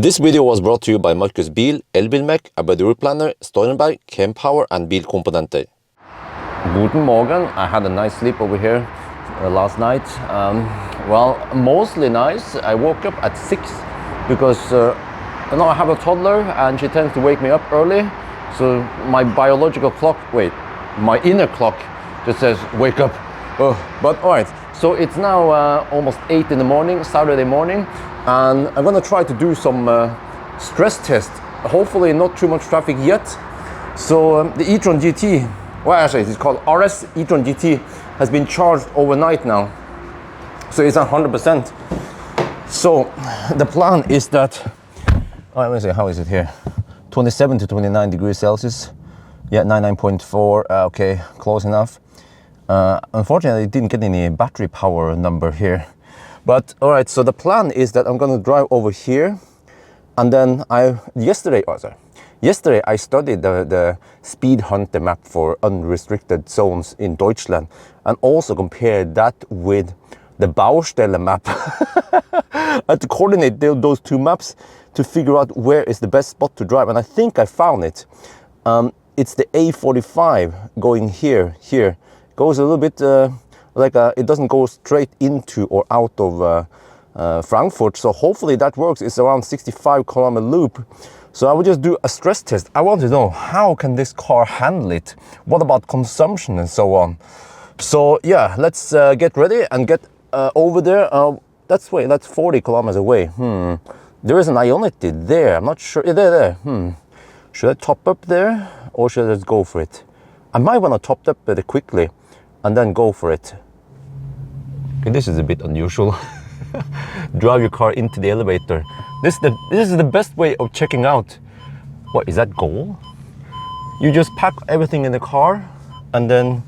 This video was brought to you by Markus Bil, Elbilmek, ABRP, Steurenberg, Kempower and Bilkomponenter. Guten Morgen. I had a nice sleep over here last night. Well, mostly nice. I woke up at 6 because I have a toddler and she tends to wake me up early. So my biological clock, my inner clock just says wake up. But alright, so it's now almost 8 in the morning, Saturday morning. And I'm gonna try to do some stress test. Hopefully not too much traffic yet. So the e-tron GT, well actually it's called RS e-tron GT, has been charged overnight now. So it's 100%. So the plan is that, let me see, how is it here? 27 to 29 degrees Celsius. Yeah, 99.4, okay, close enough. Unfortunately, I didn't get any battery power number here. But all right, so the plan is that I'm gonna drive over here, and then yesterday I studied the speed hunter map for unrestricted zones in Deutschland, and also compared that with the Baustelle map. I had to coordinate those two maps to figure out where is the best spot to drive, and I think I found it. It's the A45 going here. Goes a little bit it doesn't go straight into or out of Frankfurt, so hopefully that works. It's around 65-kilometer loop. So I will just do a stress test. I want to know, how can this car handle it? What about consumption and so on? So yeah, let's get ready and get over there. That's 40 kilometers away. There is an Ioniq there. I'm not sure. Yeah, there. Should I top up there or should I just go for it? I might want to top up it quickly and then go for it. Okay, this is a bit unusual. Drive your car into the elevator. This is the best way of checking out. What is that goal? You just pack everything in the car and then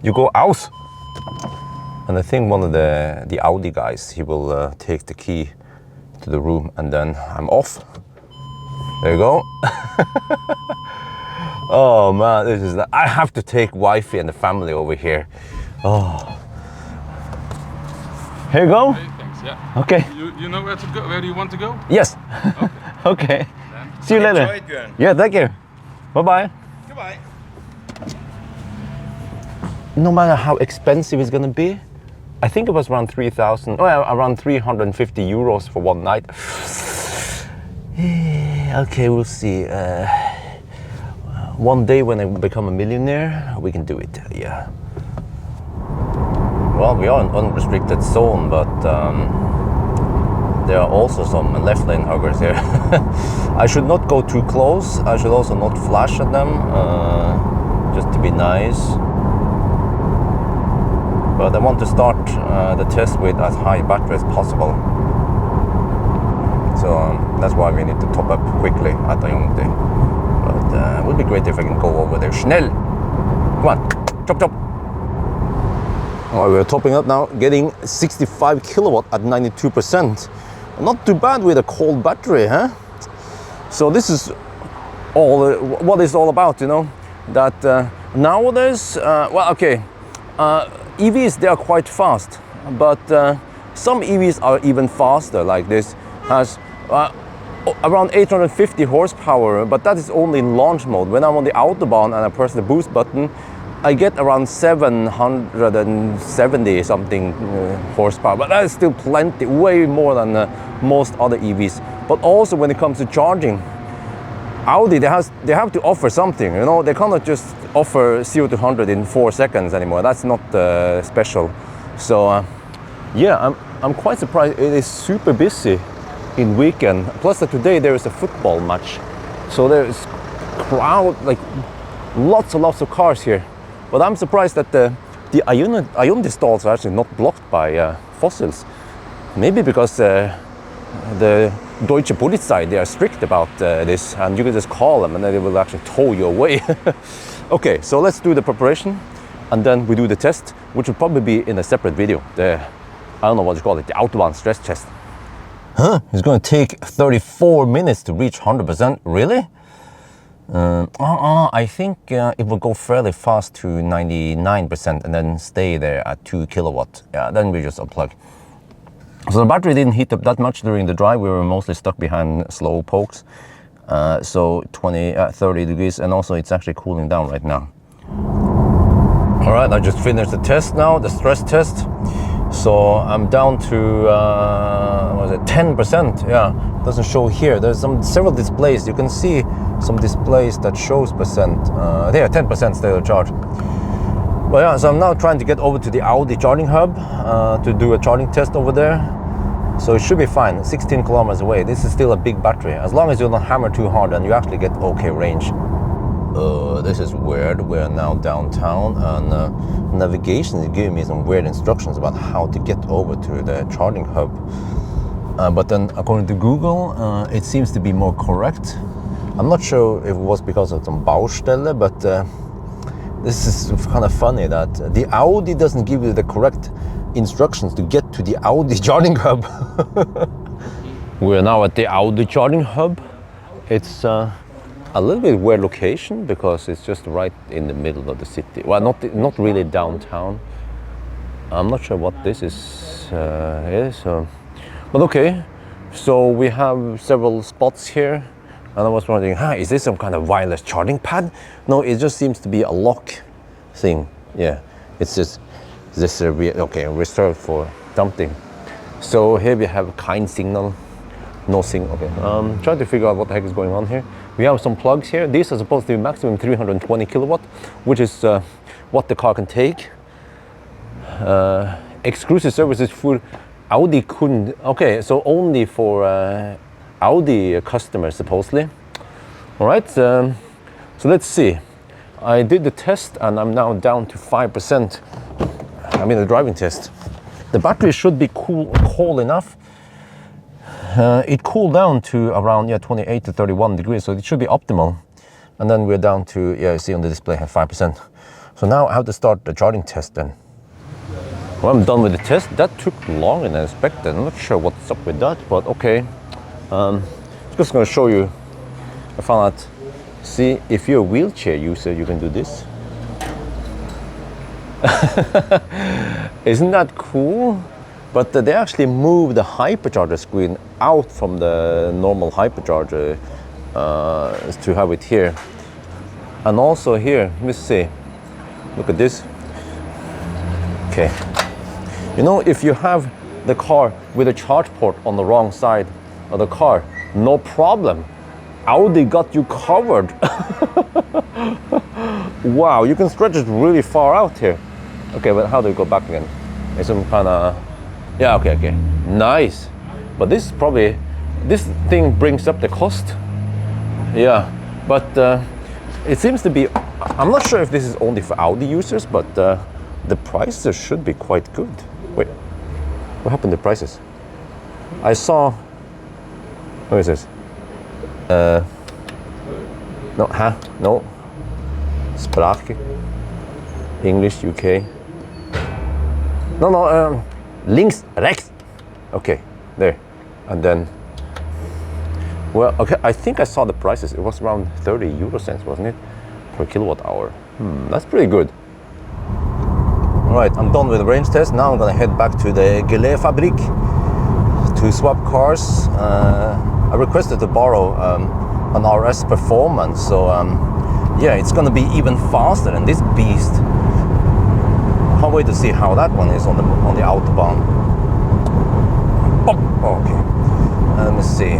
you go out. And I think one of the Audi guys, he will take the key to the room and then I'm off. There you go. Oh man, I have to take wifey and the family over here. Oh. Here you go. Hey, thanks, yeah. Okay. You know where to go? Where do you want to go? Yes. Okay. See you later. Enjoy it, Bjørn. Yeah, thank you. Bye-bye. Goodbye. No matter how expensive it's gonna be, I think it was around 3,000, around 350 euros for one night. Okay, we'll see. One day when I become a millionaire, we can do it, yeah. Well, we are in unrestricted zone, but there are also some left lane huggers here. I should not go too close. I should also not flash at them, just to be nice. But I want to start the test with as high battery as possible. So that's why we need to top up quickly at Ioniq. But it would be great if I can go over there. Schnell! Come on, chop. Alright, we're topping up now, getting 65 kilowatt at 92%. Not too bad with a cold battery, huh? So this is what it's all about, you know? That nowadays, EVs, they are quite fast, but some EVs are even faster, like this has around 850 horsepower, but that is only in launch mode. When I'm on the autobahn and I press the boost button, I get around 770 something horsepower, but that is still plenty, way more than most other EVs. But also when it comes to charging, Audi, they have to offer something, you know. They cannot just offer 0 to 100 in 4 seconds anymore. That's not special. So yeah, I'm quite surprised. It is super busy in weekend. Plus that today there is a football match, so there is crowd, like lots of cars here. But I'm surprised that the Ioniq stalls are actually not blocked by fossils. Maybe because the Deutsche Polizei, they are strict about this, and you can just call them and then they will actually tow you away. Okay, so let's do the preparation and then we do the test, which will probably be in a separate video. I don't know what you call it, the autobahn stress test. Huh? It's going to take 34 minutes to reach 100%. Really? I think it will go fairly fast to 99% and then stay there at 2 kilowatt. Yeah, then we just unplug. So the battery didn't heat up that much during the drive. We were mostly stuck behind slow pokes. So 30 degrees, and also it's actually cooling down right now. All right, I just finished the test now, the stress test. So I'm down to, what was it, 10%, yeah. Doesn't show here. There's several displays. You can see some displays that shows percent. There, 10% state of charge. But yeah, so I'm now trying to get over to the Audi charging hub to do a charging test over there. So it should be fine, 16 kilometers away. This is still a big battery. As long as you don't hammer too hard, and you actually get okay range. This is weird. We're now downtown, and navigation is giving me some weird instructions about how to get over to the charging hub. But then, according to Google, it seems to be more correct. I'm not sure if it was because of some Baustelle, but this is kind of funny that the Audi doesn't give you the correct instructions to get to the Audi charging hub. We're now at the Audi charging hub. It's a little bit weird location because it's just right in the middle of the city. Well, not really downtown. I'm not sure what this is. But okay. So we have several spots here, and I was wondering, is this some kind of wireless charging pad? No, it just seems to be a lock thing. Yeah, it's just this reserved for dumping. So here we have kind signal, no signal. Okay, trying to figure out what the heck is going on here. We have some plugs here. These are supposed to be maximum 320 kilowatt, which is what the car can take. Exclusive services for Audi couldn't. Okay, so only for Audi customers supposedly. All right, so let's see. I did the test and I'm now down to 5%. I mean the driving test. The battery should be cool enough. It cooled down to around 28 to 31 degrees, so it should be optimal. And then we're down to, you see on the display, 5%. So now I have to start the charging test then. Well, I'm done with the test. That took longer than I expected. I'm not sure what's up with that, but okay. I'm just going to show you. I found out, see, if you're a wheelchair user, you can do this. Isn't that cool? But they actually moved the hypercharger screen out from the normal hypercharger to have it here. And also here, let me see. Look at this. Okay. You know, if you have the car with a charge port on the wrong side of the car, no problem. Audi got you covered. Wow, you can stretch it really far out here. Okay, but how do you go back again? It's some kind of, yeah, okay, nice. But this thing brings up the cost. Yeah, but it seems to be, I'm not sure if this is only for Audi users, but the prices should be quite good. Wait, what happened to prices? I saw, what is this? No. Sprache. English, UK. No, links, rechts. Okay, there. And then, well, okay, I think I saw the prices. It was around 30 euro cents, wasn't it? Per kilowatt hour. That's pretty good. All right, I'm done with the range test. Now I'm gonna head back to the Gelé-fabrik to swap cars. I requested to borrow an RS Performance, so yeah, it's gonna be even faster than this beast. Can't wait to see how that one is on the autobahn. Oh, okay. Let me see.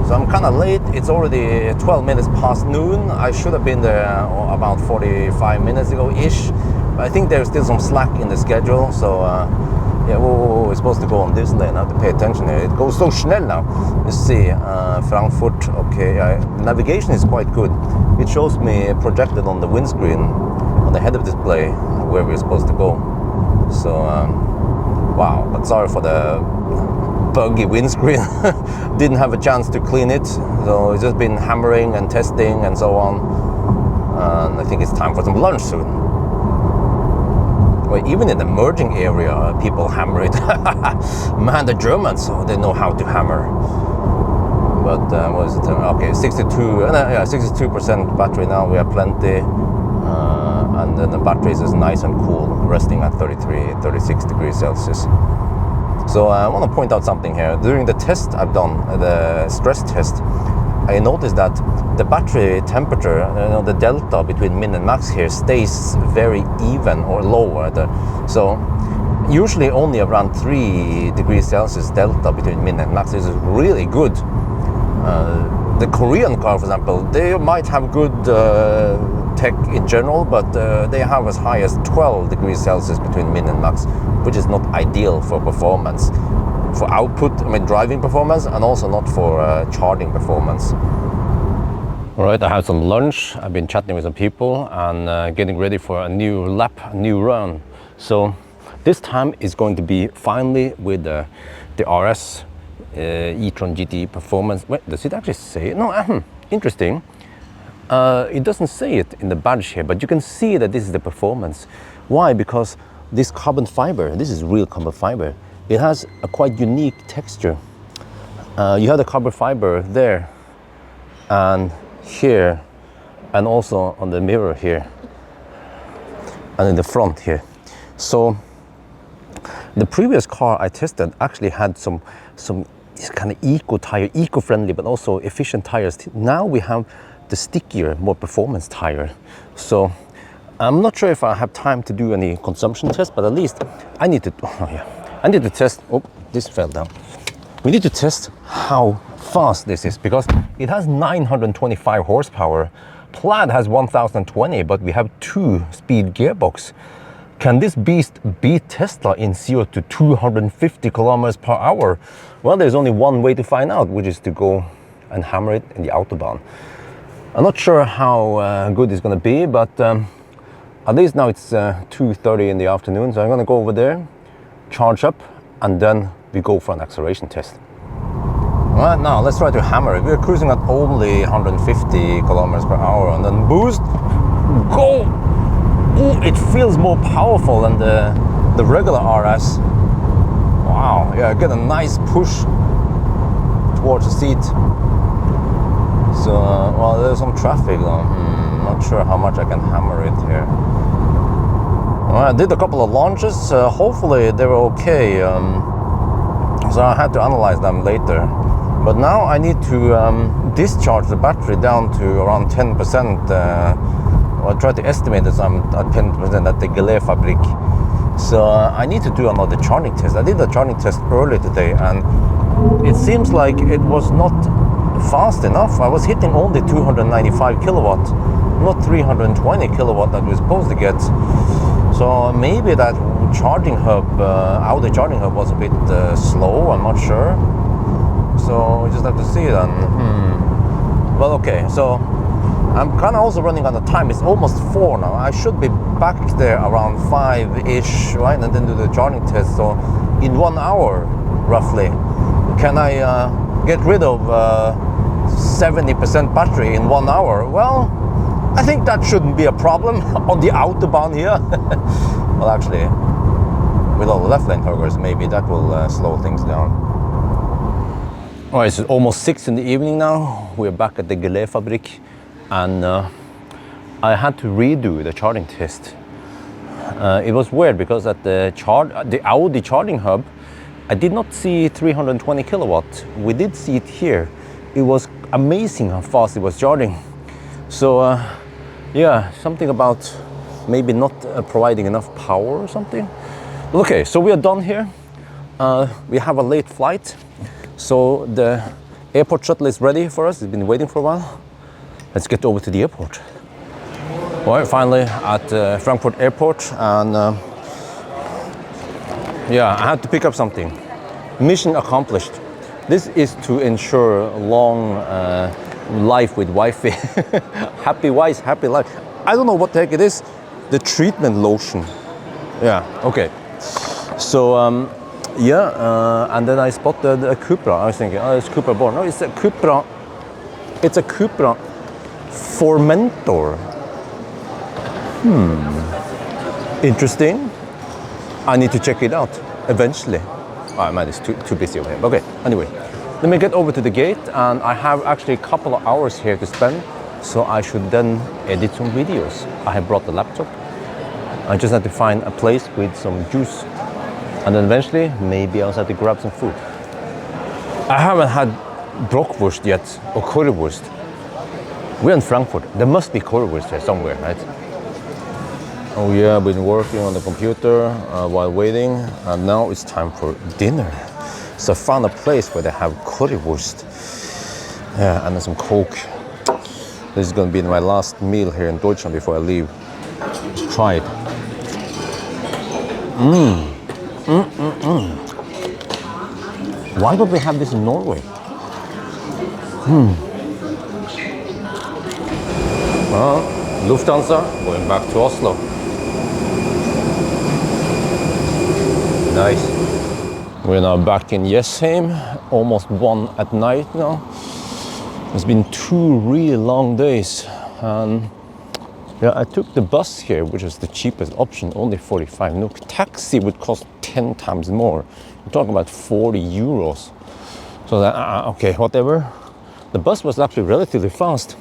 So I'm kind of late. It's already 12 minutes past noon. I should have been there about 45 minutes ago-ish. But I think there's still some slack in the schedule. So yeah, whoa, we're supposed to go on this lane. I have to pay attention here. It goes so schnell now. Let's see, Frankfurt. Okay, the navigation is quite good. It shows me projected on the windscreen, on the head-up display, where we're supposed to go. So, wow, but sorry for the buggy windscreen. Didn't have a chance to clean it, so it's just been hammering and testing and so on. And I think it's time for some lunch soon. Well, even in the merging area, people hammer it. Man, the Germans, they know how to hammer. But what is it? Okay, 62% battery now. We have plenty. And then the battery is nice and cool, resting at 36 degrees Celsius. So I want to point out something here. During the test I've done, the stress test, I noticed that the battery temperature, the delta between min and max here stays very even or lower. So usually only around 3 degrees Celsius delta between min and max is really good. The Korean car, for example, they might have good tech in general, but they have as high as 12 degrees Celsius between min and max, which is not ideal for performance, for output, driving performance, and also not for charging performance. All right, I had some lunch. I've been chatting with some people and getting ready for a new lap, a new run. So this time is going to be finally with the RS e-tron GT performance. Wait, does it actually say it? No, interesting. It doesn't say it in the badge here, but you can see that this is the performance. Why? Because this carbon fiber, this is real carbon fiber, it has a quite unique texture. You have the carbon fiber there and here, and also on the mirror here, and in the front here. So the previous car I tested actually had some kind of eco tire, eco-friendly but also efficient tires. Now we have the stickier, more performance tire. So I'm not sure if I have time to do any consumption tests, but at least I need to test. Oh, this fell down. We need to test how fast this is, because it has 925 horsepower. Plaid has 1020, but we have 2-speed gearbox. Can this beast beat Tesla in 0 to 250 kilometers per hour? Well, there's only one way to find out, which is to go and hammer it in the autobahn. I'm not sure how good it's going to be, but at least now it's 2:30 in the afternoon, so I'm going to go over there, charge up, and then we go for an acceleration test. Right, now let's try to hammer it. We're cruising at only 150 kilometers per hour, and then boost, go! Ooh, it feels more powerful than the regular RS. Wow, yeah, I get a nice push towards the seat. So, well, there's some traffic though. Not sure how much I can hammer it here. Well, I did a couple of launches. Hopefully they were okay. So I had to analyze them later. But now I need to discharge the battery down to around 10%. I tried to estimate that I'm at 10% at the Teslabjorn. So I need to do another charging test. I did a charging test earlier today, and it seems like it was not fast enough. I was hitting only 295 kilowatt, not 320 kilowatt that we're supposed to get. So maybe that charging hub, Audi charging hub, was a bit slow. I'm not sure. So we just have to see then. Well, okay. So I'm kind of also running out of time. It's almost 4 now. I should be back there around 5-ish, right? And then do the charging test. So in 1 hour, roughly, can I get rid of 70% battery in 1 hour? Well, I think that shouldn't be a problem on the autobahn here. Well, actually, with all the left lane huggers, maybe that will slow things down. All right, it's almost 6 in the evening now. We're back at the Teslabjorn, and I had to redo the charging test. It was weird because at the Audi charging hub, I did not see 320 kilowatt. We did see it here. It was amazing how fast it was charging. So yeah, something about maybe not providing enough power or something. But okay, so we are done here. We have a late flight. So the airport shuttle is ready for us. It's been waiting for a while. Let's get over to the airport. All right, finally at Frankfurt airport, and yeah, I had to pick up something. Mission accomplished. This is to ensure long life with Wi-Fi. Happy wife, happy life. I don't know what the heck it is. The treatment lotion. Yeah, okay. So yeah, and then I spotted a Cupra. I was thinking, oh, it's Cupra Born. No, it's a Cupra. It's a Cupra Formentor. Interesting. I need to check it out eventually. Oh man, it's too busy over here. Okay, anyway, let me get over to the gate, and I have actually a couple of hours here to spend, so I should then edit some videos. I have brought the laptop. I just had to find a place with some juice. And then eventually, maybe I'll have to grab some food. I haven't had brockwurst yet, or currywurst. We're in Frankfurt. There must be currywurst here somewhere, right? Oh yeah, I've been working on the computer while waiting, and now it's time for dinner. So I found a place where they have currywurst. Yeah, and then some Coke. This is going to be my last meal here in Deutschland before I leave. Let's try it. Why don't we have this in Norway? Well, Lufthansa, going back to Oslo. Nice. We're now back in Jessheim, almost 1 at night now. It's been 2 really long days. And yeah, I took the bus here, which is the cheapest option, only 45 NOK. Taxi would cost 10 times more. We're talking about 40 euros. So that, okay, whatever. The bus was actually relatively fast.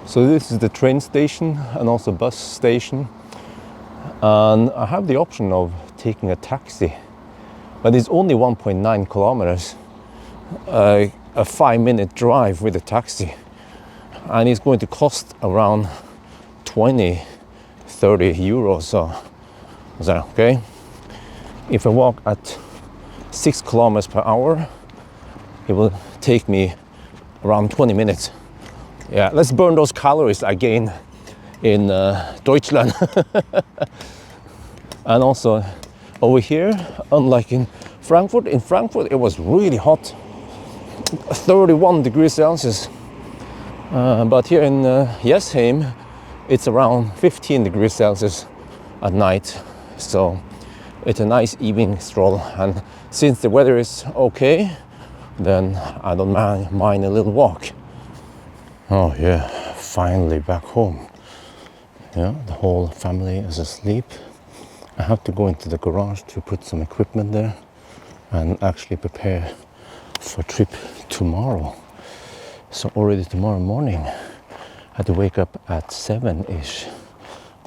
So this is the train station and also bus station. And I have the option of taking a taxi, but it's only 1.9 kilometers. A 5-minute drive with a taxi. And it's going to cost around 20, 30 euros. So is that okay? If I walk at 6 kilometers per hour, it will take me around 20 minutes. Yeah, let's burn those calories again in Deutschland. And also over here, unlike in Frankfurt it was really hot, 31 degrees Celsius. But here in Jessheim, it's around 15 degrees Celsius at night. So it's a nice evening stroll. And since the weather is okay, then I don't mind a little walk. Oh yeah, finally back home. Yeah, the whole family is asleep. I have to go into the garage to put some equipment there and actually prepare for a trip tomorrow. So already tomorrow morning, I had to wake up at 7-ish,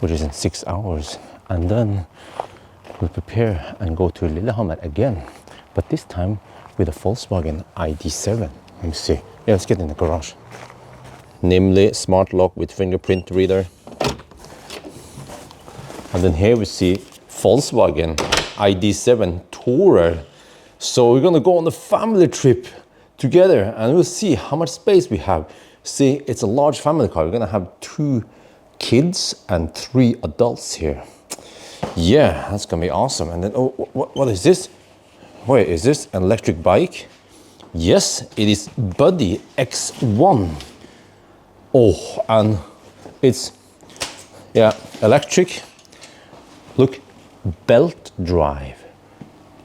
which is in 6 hours. And then we'll prepare and go to Lillehammer again, but this time with a Volkswagen ID7. Let me see. Yeah, let's get in the garage. Namely, smart lock with fingerprint reader. And then here we see Volkswagen ID7 Tourer. So we're gonna go on a family trip together and we'll see how much space we have. See, it's a large family car. We're gonna have 2 kids and 3 adults here. Yeah, that's gonna be awesome. And then, oh, what is this? Wait, is this an electric bike? Yes, it is Buddy X1. Oh, and it's, yeah, electric. Look, belt drive.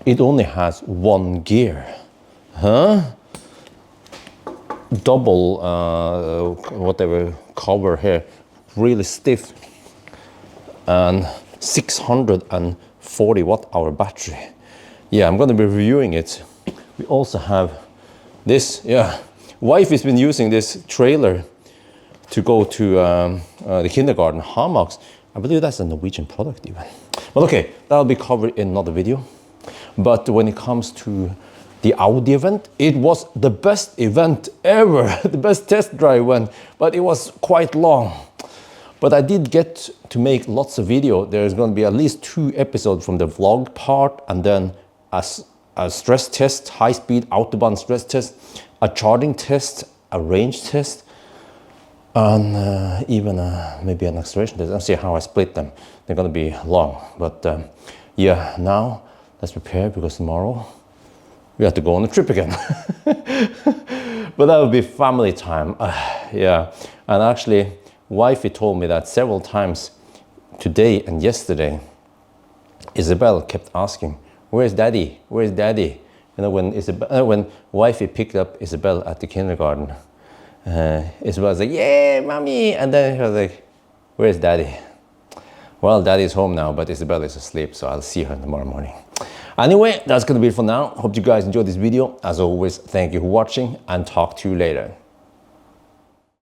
It only has 1 gear. Huh? Double, whatever, cover here. Really stiff. And 640 watt-hour battery. Yeah, I'm gonna be reviewing it. We also have this, yeah. Wife has been using this trailer to go to the kindergarten, Hamax. I believe that's a Norwegian product even. But okay, that'll be covered in another video. But when it comes to the Audi event, it was the best event ever, the best test drive event, but it was quite long. But I did get to make lots of video. There's going to be at least 2 episodes from the vlog part, and then a stress test, high-speed autobahn stress test, a charging test, a range test, and even maybe an acceleration test. I'll see how I split them. They're going to be long, but yeah, now let's prepare because tomorrow we have to go on a trip again. But that will be family time. Yeah, and actually wifey told me that several times today and yesterday. Isabel kept asking, where's daddy, where's daddy? You know, when wifey picked up Isabel at the kindergarten, Isabel was like, yeah, mommy, and then she was like, where's daddy? Well, daddy's home now, but Isabel is asleep, so I'll see her tomorrow morning. Anyway, that's gonna be it for now. Hope you guys enjoyed this video. As always, thank you for watching and talk to you later.